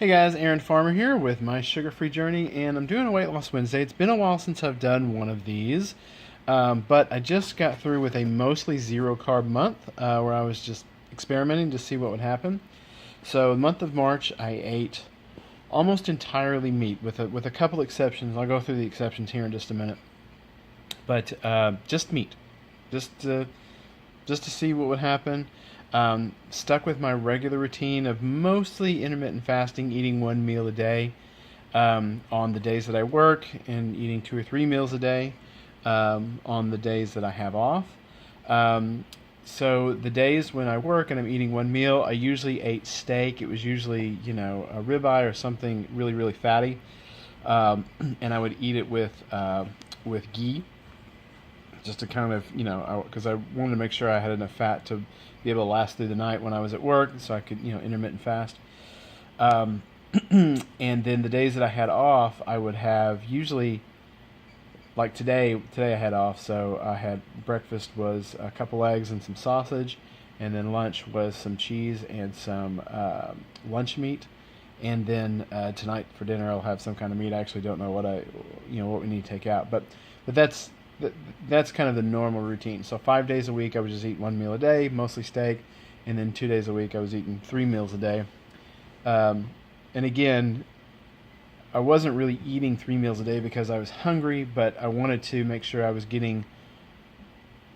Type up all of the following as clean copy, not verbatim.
Hey guys, Aaron Farmer here with my sugar-free journey, and I'm doing a weight loss Wednesday. It's been a while since I've done one of these, but I just got through with a mostly zero carb month where I was just experimenting to see what would happen. So the month of March, I ate almost entirely meat, with a couple exceptions. I'll go through the exceptions here in just a minute, but just meat, just to, just to see what would happen. Stuck with my regular routine of mostly intermittent fasting, eating one meal a day on the days that I work, and eating 2 or 3 meals a day on the days that I have off. So the days when I work and I'm eating one meal, I usually ate steak. It was usually, a ribeye or something really, really fatty, and I would eat it with ghee, just to kind of, because I wanted to make sure I had enough fat to be able to last through the night when I was at work, so I could, intermittent fast. Um, and then the days that I had off, I would have usually, like today I had off, so I had breakfast was a couple eggs and some sausage, and then lunch was some cheese and some lunch meat. And then tonight for dinner I'll have some kind of meat. I actually don't know what we need to take out, but that's kind of the normal routine. So 5 days a week I would just eat one meal a day, mostly steak, and then 2 days a week I was eating 3 meals a day. And again, I wasn't really eating 3 meals a day because I was hungry, but I wanted to make sure I was getting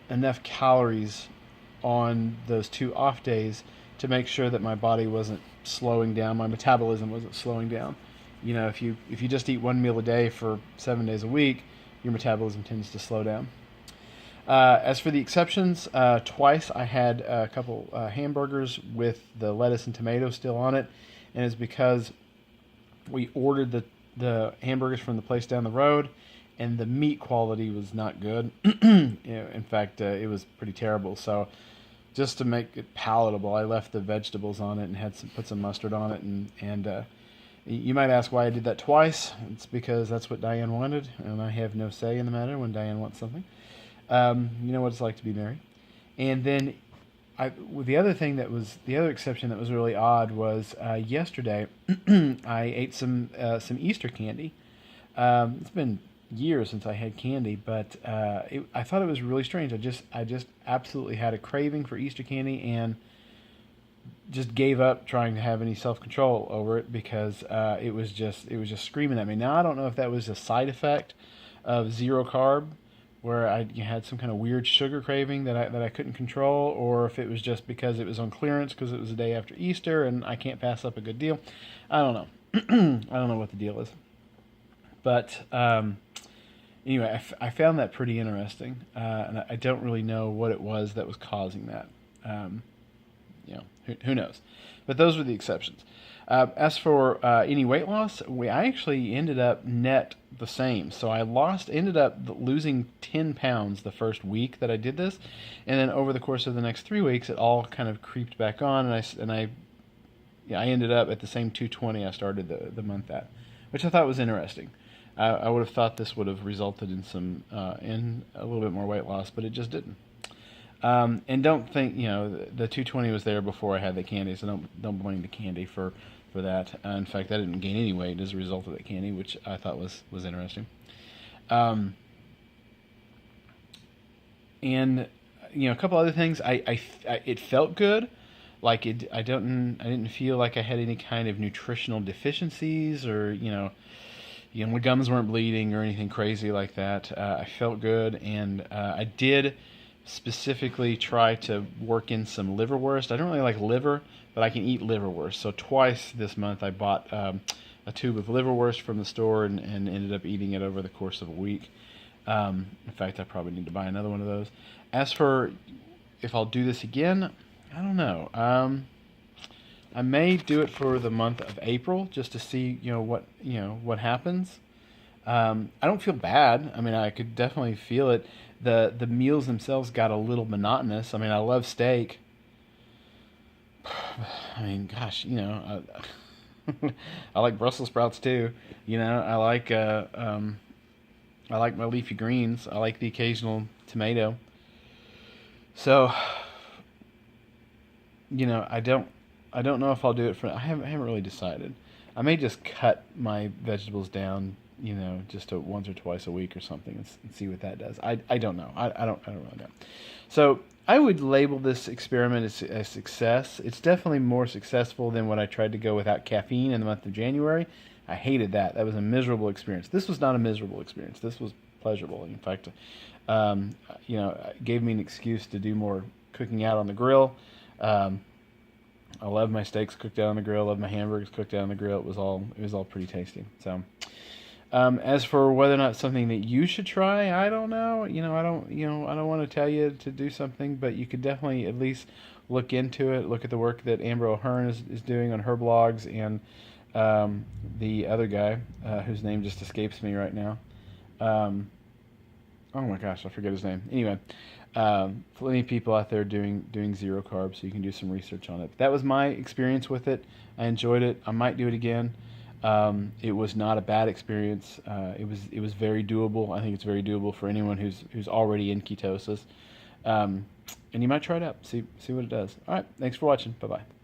enough calories on those 2 off days to make sure that my body wasn't slowing down, my metabolism wasn't slowing down. If you just eat one meal a day for 7 days a week, your metabolism tends to slow down. As for the exceptions, twice I had a couple hamburgers with the lettuce and tomato still on it, and it's because we ordered the hamburgers from the place down the road, and the meat quality was not good. In fact, it was pretty terrible. So just to make it palatable, I left the vegetables on it and put some mustard on it, and you might ask why I did that twice. It's because that's what Diane wanted, and I have no say in the matter when Diane wants something. You know what it's like to be married. And then the other exception that was really odd was yesterday I ate some Easter candy. It's been years since I had candy, but I thought it was really strange. I just absolutely had a craving for Easter candy, and just gave up trying to have any self-control over it because it was just screaming at me. Now I don't know if that was a side effect of zero carb, where I had some kind of weird sugar craving that I couldn't control, or if it was just because it was on clearance because it was the day after Easter and I can't pass up a good deal. I don't know. I don't know what the deal is. But anyway, I found that pretty interesting, and I don't really know what it was that was causing that. Who knows? But those were the exceptions. As for any weight loss, I actually ended up net the same. So I ended up losing 10 pounds the first week that I did this, and then over the course of the next 3 weeks, it all kind of creeped back on, and I ended up at the same 220 I started the month at, which I thought was interesting. I would have thought this would have resulted in in a little bit more weight loss, but it just didn't. And don't think, the 220 was there before I had the candy, so don't blame the candy for that. In fact, I didn't gain any weight as a result of that candy, which I thought was interesting. And a couple other things. It felt good. Like I didn't feel like I had any kind of nutritional deficiencies, or my gums weren't bleeding or anything crazy like that. I felt good, and I did specifically try to work in some liverwurst. I don't really like liver, but I can eat liverwurst. So twice this month I bought a tube of liverwurst from the store and ended up eating it over the course of a week. In fact, I probably need to buy another one of those. As for if I'll do this again, I don't know. I may do it for the month of April just to see what happens. I don't feel bad. I mean, I could definitely feel it. The meals themselves got a little monotonous. I mean, I love steak. I mean, gosh, I like Brussels sprouts too. I like my leafy greens. I like the occasional tomato. So, I don't I don't know if I'll do it for. I haven't really decided. I may just cut my vegetables down, just to once or twice a week or something, and see what that does. I don't know. I don't really know. So I would label this experiment as a success. It's definitely more successful than when I tried to go without caffeine in the month of January. I hated that. That was a miserable experience. This was not a miserable experience. This was pleasurable. In fact, it gave me an excuse to do more cooking out on the grill. I love my steaks cooked out on the grill. I love my hamburgers cooked out on the grill. It was all pretty tasty. So, as for whether or not it's something that you should try, I don't know. I don't want to tell you to do something, but you could definitely at least look into it. Look at the work that Amber O'Hearn is doing on her blogs, and the other guy whose name just escapes me right now. Oh my gosh, I forget his name. Anyway, plenty of people out there doing zero carbs, so you can do some research on it. But that was my experience with it. I enjoyed it. I might do it again. It was not a bad experience. It was very doable. I think it's very doable for anyone who's already in ketosis. And you might try it out. See what it does. All right. Thanks for watching. Bye bye.